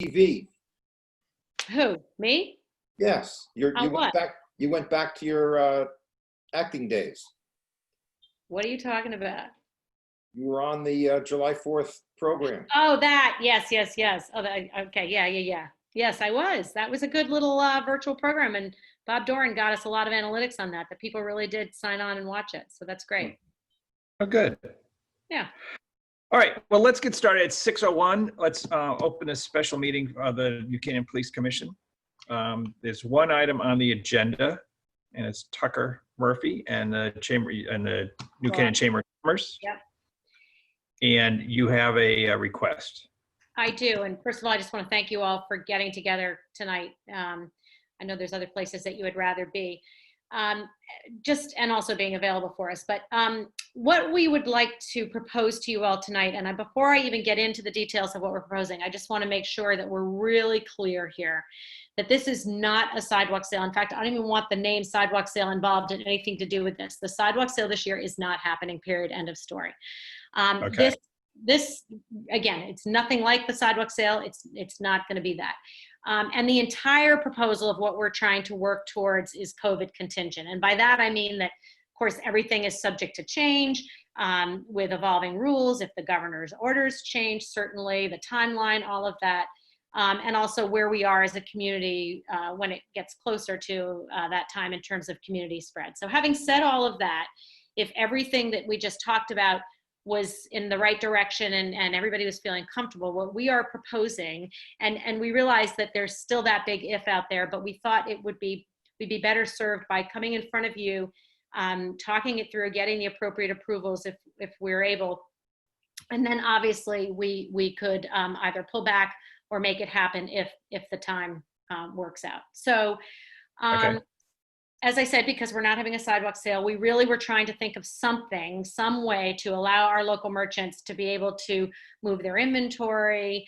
TV. Who? Me? Yes, you On went what? back. You went back to your acting days. What are you talking about? You were on the July 4th program. Oh, that. Yes, yes, yes. Oh, okay. Yeah, yeah, yeah. Yes, I was. That was a good little virtual program, and Bob Doran got us a lot of analytics on that. That people really did sign on and watch it. So that's great. Oh, good. Yeah. All right. Well, let's get started at 6:01. Let's open a special meeting of the New Canaan Police Commission. There's one item on the agenda, and it's Tucker Murphy and the Chamber and the New Canaan Chamber of Commerce. Yep. And you have a request. I do. And first of all, I just want to thank you all for getting together tonight. I know there's other places that you would rather be, and also being available for us. But what we would like to propose to you all tonight, and before I even get into the details of what we're proposing, I just want to make sure that we're really clear here that this is not a sidewalk sale. In fact, I don't even want the name sidewalk sale involved in anything to do with this. The sidewalk sale this year is not happening, period, end of story. Okay. This again, it's nothing like the sidewalk sale. It's not going to be that. And the entire proposal of what we're trying to work towards is COVID contingent. And by that, I mean that, of course, everything is subject to change with evolving rules. If the governor's orders change, certainly the timeline, all of that. And also where we are as a community when it gets closer to that time in terms of community spread. So having said all of that, if everything that we just talked about was in the right direction and everybody was feeling comfortable, what we are proposing, and we realize that there's still that big if out there, but we thought we'd be better served by coming in front of you, talking it through, getting the appropriate approvals if we're able. And then obviously we could either pull back or make it happen if the time works out. So Okay. as I said, because we're not having a sidewalk sale, we really were trying to think of some way to allow our local merchants to be able to move their inventory,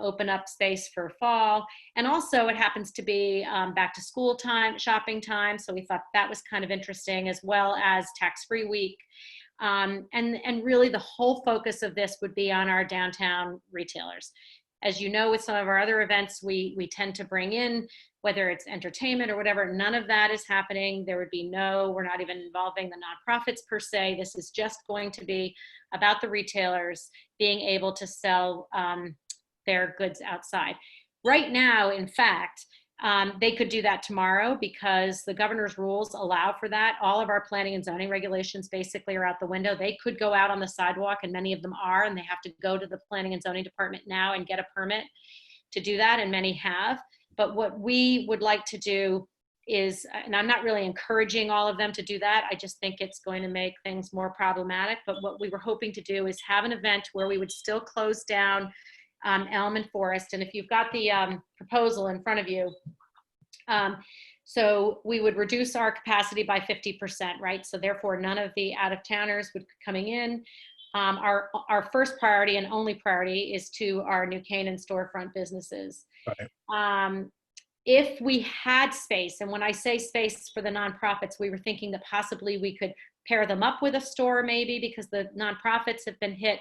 open up space for fall. And also it happens to be back to school time, shopping time. So we thought that was kind of interesting, as well as tax-free week. And really the whole focus of this would be on our downtown retailers. As you know, with some of our other events, we tend to bring in, whether it's entertainment or whatever, none of that is happening. We're not even involving the nonprofits per se. This is just going to be about the retailers being able to sell their goods outside. Right now, in fact, they could do that tomorrow because the governor's rules allow for that. All of our planning and zoning regulations basically are out the window. They could go out on the sidewalk, and many of them are, and they have to go to the planning and zoning department now and get a permit to do that, and many have. But what we would like to do is, and I'm not really encouraging all of them to do that, I just think it's going to make things more problematic, but what we were hoping to do is have an event where we would still close down Elm and Forest. And if you've got the proposal in front of you, so we would reduce our capacity by 50%, right? So therefore none of the out-of-towners would be coming in. Our first priority and only priority is to our New Canaan storefront businesses. Right. If we had space, and when I say space for the nonprofits, we were thinking that possibly we could pair them up with a store maybe, because the nonprofits have been hit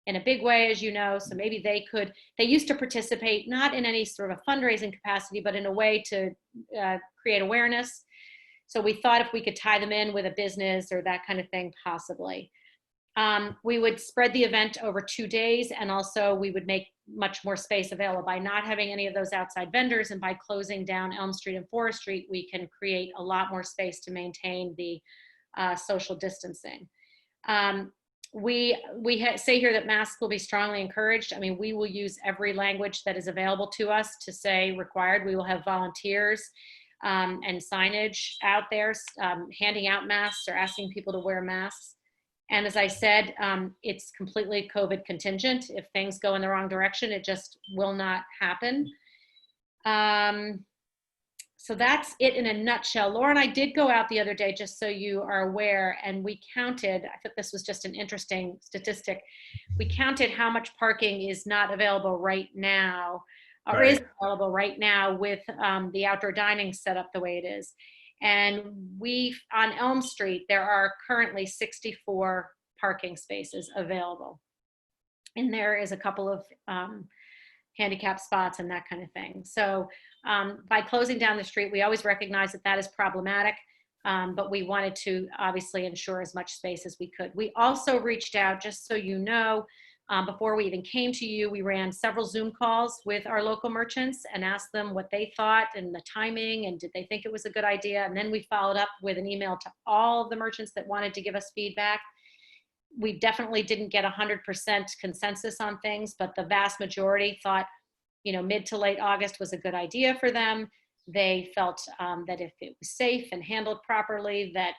in a big way, as you know, so maybe they used to participate not in any sort of fundraising capacity, but in a way to create awareness. So we thought if we could tie them in with a business or that kind of thing, possibly. We would spread the event over 2 days, and also we would make much more space available by not having any of those outside vendors, and by closing down Elm Street and Forest Street, we can create a lot more space to maintain the social distancing. We say here that masks will be strongly encouraged. I mean, we will use every language that is available to us to say required. We will have volunteers and signage out there handing out masks or asking people to wear masks. And as I said, it's completely COVID contingent. If things go in the wrong direction, it just will not happen. So that's it in a nutshell. Laura and I did go out the other day, just so you are aware, and we counted, I thought this was just an interesting statistic. We counted how much parking is not available right now, or Right. is available right now with the outdoor dining set up the way it is. And on Elm Street, there are currently 64 parking spaces available. And there is a couple of handicap spots and that kind of thing. So by closing down the street, we always recognize that that is problematic, but we wanted to obviously ensure as much space as we could. We also reached out, just so you know, before we even came to you, we ran several Zoom calls with our local merchants and asked them what they thought and the timing and did they think it was a good idea. And then we followed up with an email to all of the merchants that wanted to give us feedback. We definitely didn't get 100% consensus on things, but the vast majority thought, mid to late August was a good idea for them. They felt that if it was safe and handled properly, that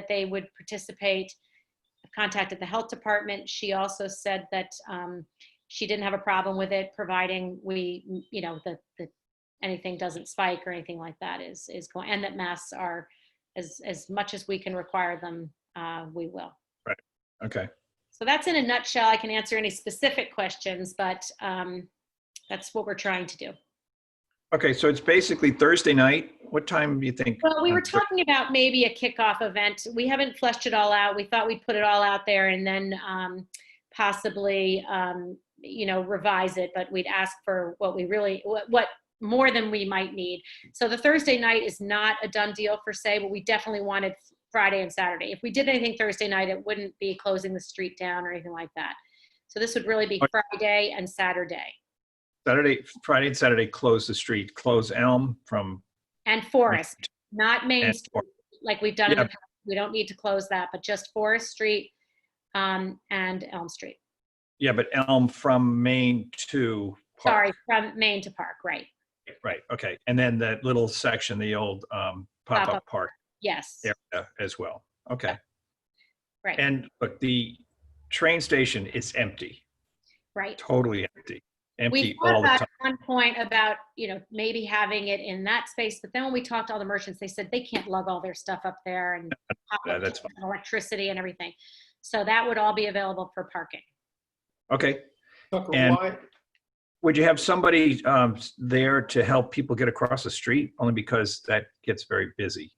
they would participate. Contacted the health department. She also said that she didn't have a problem with it, providing we, that anything doesn't spike or anything like that is going, and that masks are as much as we can require them, we will. Right. Okay. So that's in a nutshell. I can answer any specific questions, but that's what we're trying to do. Okay, so it's basically Thursday night. What time do you think? Well, we were talking about maybe a kickoff event. We haven't fleshed it all out. We thought we'd put it all out there and then possibly, revise it, but we'd ask for what more than we might need. So the Thursday night is not a done deal per se, but we definitely wanted Friday and Saturday. If we did anything Thursday night, it wouldn't be closing the street down or anything like that. So this would really be Friday and Saturday. Friday and Saturday, close the street, close Elm from. And Forest, not Main and Street, like we've done in the past. We don't need to close that, but just Forest Street and Elm Street. Yeah, but Elm from Main to Park. Sorry, from Main to Park, right. Right, okay. And then that little section, the old pop-up park Yes. area as well. Okay. Right. And look, the train station is empty, Right. totally empty. We Empty thought all the about time. at one point about, maybe having it in that space, but then when we talked to all the merchants, they said they can't lug all their stuff up there and Yeah, that's fine. electricity and everything. So that would all be available for parking. Okay. Tucker, And- why, Would you have somebody there to help people get across the street? Only because that gets very busy.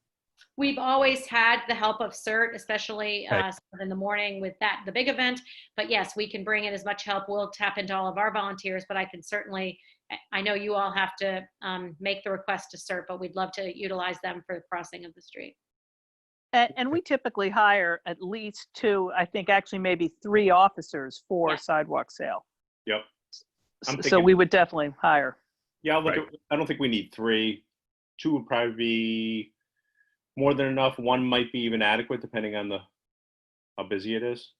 We've always had the help of CERT, especially Right. in the morning with the big event. But yes, we can bring in as much help. We'll tap into all of our volunteers, but I can certainly, I know you all have to make the request to CERT, but we'd love to utilize them for the crossing of the street. And we typically hire at least 2, I think actually maybe 3 officers for Yeah. sidewalk sale. Yep. I'm So thinking- we would definitely hire. Yeah, I'll look Right. I don't think we need 3. 2 would probably be more than enough. 1 might be even adequate depending on how busy it is.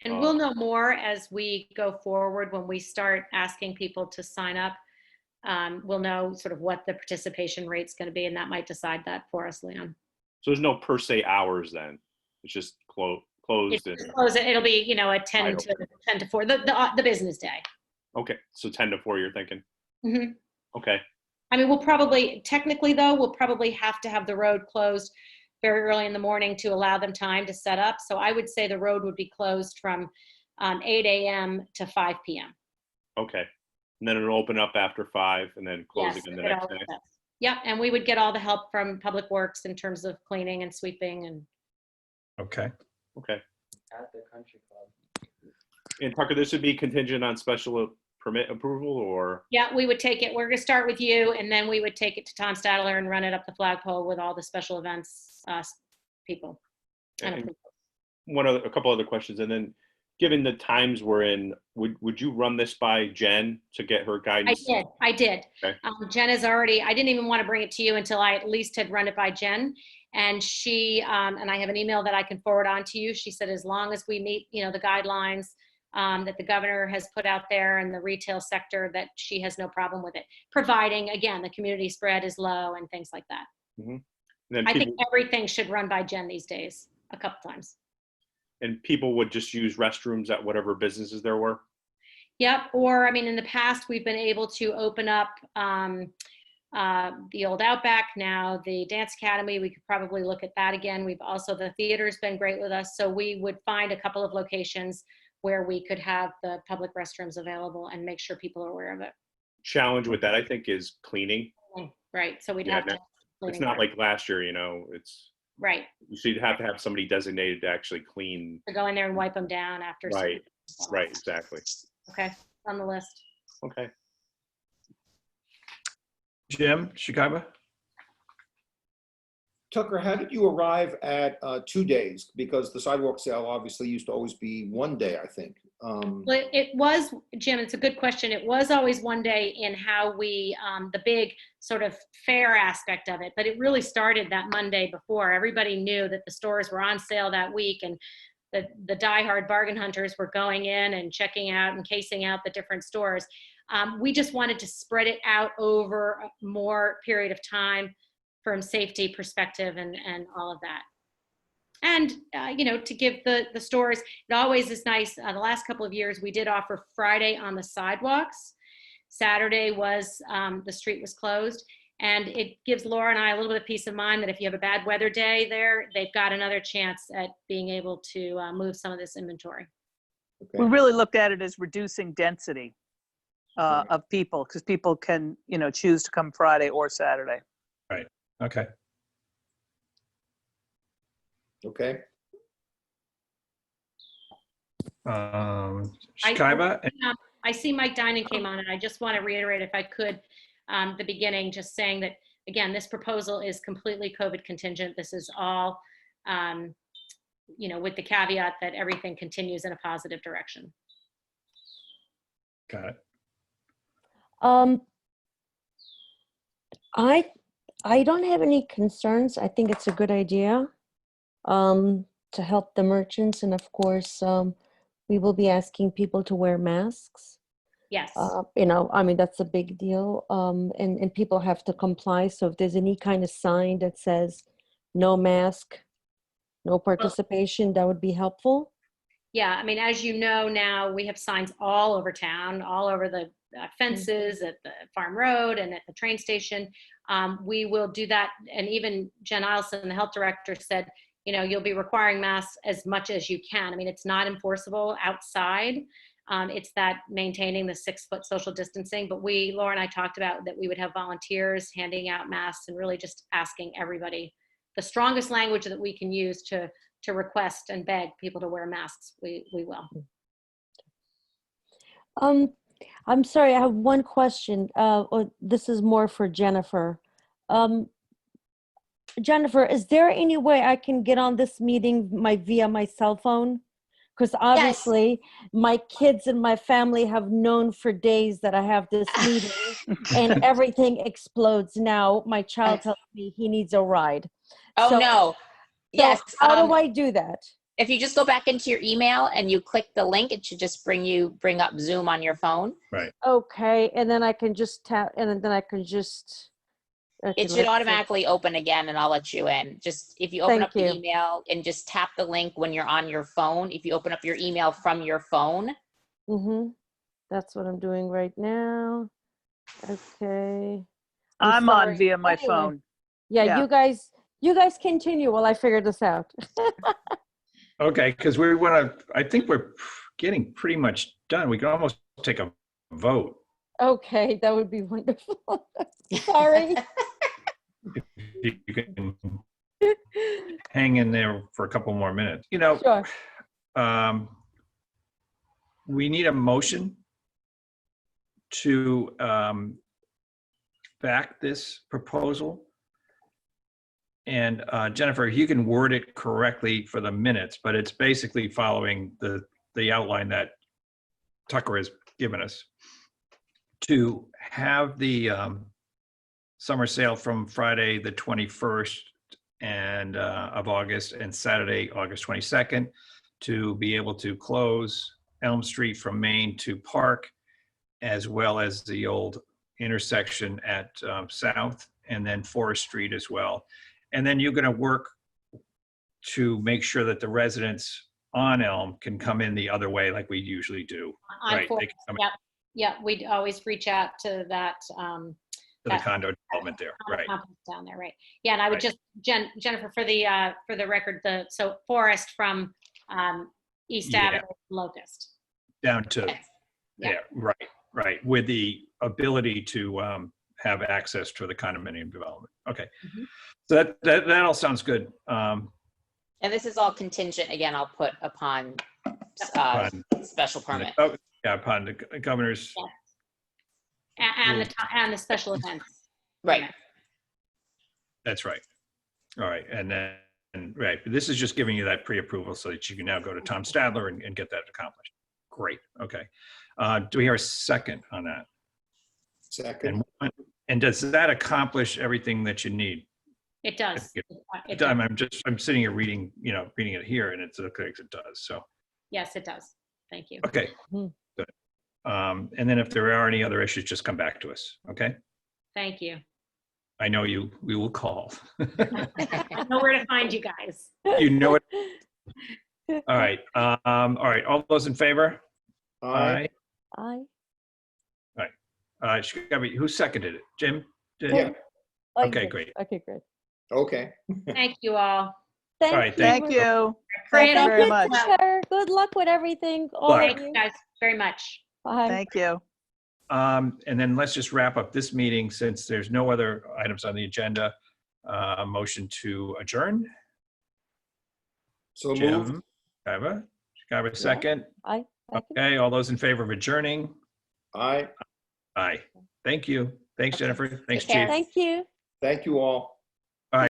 And we'll know more as we go forward when we start asking people to sign up. We'll know sort of what the participation rate's going to be, and that might decide that for us, Leon. So there's no per se hours then. It's just closed and It'll be, a 10 to 4, the business day. okay. So 10 to 4 you're thinking. hmm Okay. I mean, we'll probably have to have the road closed very early in the morning to allow them time to set up. So I would say the road would be closed from 8 a.m. to 5 p.m. Okay. And then it'll open up after 5 and then close Yes, again the get all next of day. that. Yep, and we would get all the help from Public Works in terms of cleaning and sweeping and Okay. Okay. at the country club? And Tucker, this would be contingent on special permit approval or? yeah, we would take it. We're going to start with you, and then we would take it to Tom Stadler and run it up the flagpole with all the special events people. And a couple other questions, and then given the times we're in, would you run this by Jen to get her guidance? I did. Okay. Jen is already, I didn't even want to bring it to you until I at least had run it by Jen. And she, and I have an email that I can forward on to you. She said, as long as we meet, the guidelines that the governor has put out there in the retail sector, that she has no problem with it. Providing, again, the community spread is low and things like that. And then I people, think everything should run by Jen these days, a couple times. and people would just use restrooms at whatever businesses there were? Yep, or, I mean, in the past, we've been able to open up the old Outback, now the Dance Academy. We could probably look at that again. We've also, the theater's been great with us, so we would find a couple of locations where we could have the public restrooms available and make sure people are aware of it. Challenge with that, I think, is cleaning. Right, so we'd Yeah, have to. It's not like last year, it's, Right, so you'd have to have somebody designated to actually clean. to go in there and wipe them down after. Right, exactly. Okay, on the list. Okay. Jim, Shikaiba? Tucker, how did you arrive at 2 days? Because the sidewalk sale obviously used to always be 1 day, I think. Well, it was, Jim, it's a good question. It was always 1 day in how we, the big sort of fair aspect of it, but it really started that Monday before. Everybody knew that the stores were on sale that week, and the diehard bargain hunters were going in and checking out and casing out the different stores. We just wanted to spread it out over a more period of time from safety perspective and all of that. And, to give the stores, it always is nice. The last couple of years, we did offer Friday on the sidewalks. Saturday was, the street was closed. And it gives Laura and I a little bit of peace of mind that if you have a bad weather day there, they've got another chance at being able to move some of this inventory. We really looked at it as reducing density Right. of people, because people can, choose to come Friday or Saturday. Okay. Okay. Shikaiba? I see Mike Dinan came on, and I just want to reiterate, if I could, the beginning, just saying that, again, this proposal is completely COVID contingent. This is all, with the caveat that everything continues in a positive direction. Got it. I don't have any concerns. I think it's a good idea to help the merchants, and of course, we will be asking people to wear masks. Yes. That's a big deal, and people have to comply. So if there's any kind of sign that says no mask, no participation, that would be helpful. Yeah, as you know now, we have signs all over town, all over the fences at the farm road and at the train station. We will do that. And even Jen Eielson, the health director, said, you'll be requiring masks as much as you can. It's not enforceable outside. It's that maintaining the 6-foot social distancing. But Laura and I talked about that we would have volunteers handing out masks and really just asking everybody the strongest language that we can use to request and beg people to wear masks. We will. I'm sorry, I have one question. This is more for Jennifer. Jennifer, is there any way I can get on this meeting via my cell phone? Because obviously my kids and my family have known for days that I have this meeting and everything explodes. Now my child tells me he needs a ride. Oh, So- no. Yes. How do I do that? If you just go back into your email and you click the link, it should just bring up Zoom on your phone. Okay, and then I can just tap, and then I can just. Okay, It should let's see. automatically open again and I'll let you in. Just if you open Thank up the you. email and just tap the link when you're on your phone, if you open up your email from your phone, Mm-hmm. That's what I'm doing right now. Okay. I'm sorry. on via my Anyway. phone. Yeah, Yeah. you guys continue while I figure this out. Okay, because I think we're getting pretty much done. We can almost take a vote. Okay, that would be wonderful. Sorry. If you can hang in there for a couple more minutes. Sure. We need a motion to back this proposal. And Jennifer, you can word it correctly for the minutes, but it's basically following the outline that Tucker has given us to have the summer sale from Friday, the 21st of August and Saturday, August 22nd, to be able to close Elm Street from Main to Park, as well as the old intersection at South, and then Forest Street as well. And then you're going to work to make sure that the residents on Elm can come in the other way like we usually do. Right, they can come Yeah, we'd always reach out to that. to the condo development there, right? Complex down there, right? Yeah, and I would Right. just, Jennifer, for the record, so Forest from East Yeah. Avenue to Locust. Down to, Yeah. yeah, right, with the ability to have access to the condominium development. Okay, Mhm. so that all sounds good. and this is all contingent, again, I'll put upon Upon- special permit. Oh, yeah, upon the governor's Yeah. and the special events. Right. That's right. All right, and then, right, this is just giving you that pre-approval so that you can now go to Tom Stadler and get that accomplished. Great, okay. Do we hear a second on that? Second. And does that accomplish everything that you need? It does. It It does. I'm sitting here reading it here, and it looks like it does, so. Yes, it does. Thank you. Okay, Mhm. good. And then if there are any other issues, just come back to us, okay? Thank you. I know we will call. I know where to find you guys. You know it. All right, all those in favor? Aye. I. Who seconded it? Jim? Did- Yeah. I Okay, did. great. Okay, great. Okay. Thank you all. Thank you. Thank you. Thank Great. you very Good much. to share. Good luck with everything. All Luck. of Thank you. you guys very much. Bye. Thank you. And then let's just wrap up this meeting since there's no other items on the agenda. Motion to adjourn. So moved. Jim, Can I have a second? I. Okay, all those in favor of adjourning? Aye. Aye. Thank you. Thanks, Jennifer. Thanks, Take care. Chief. Thank you. Thank you all.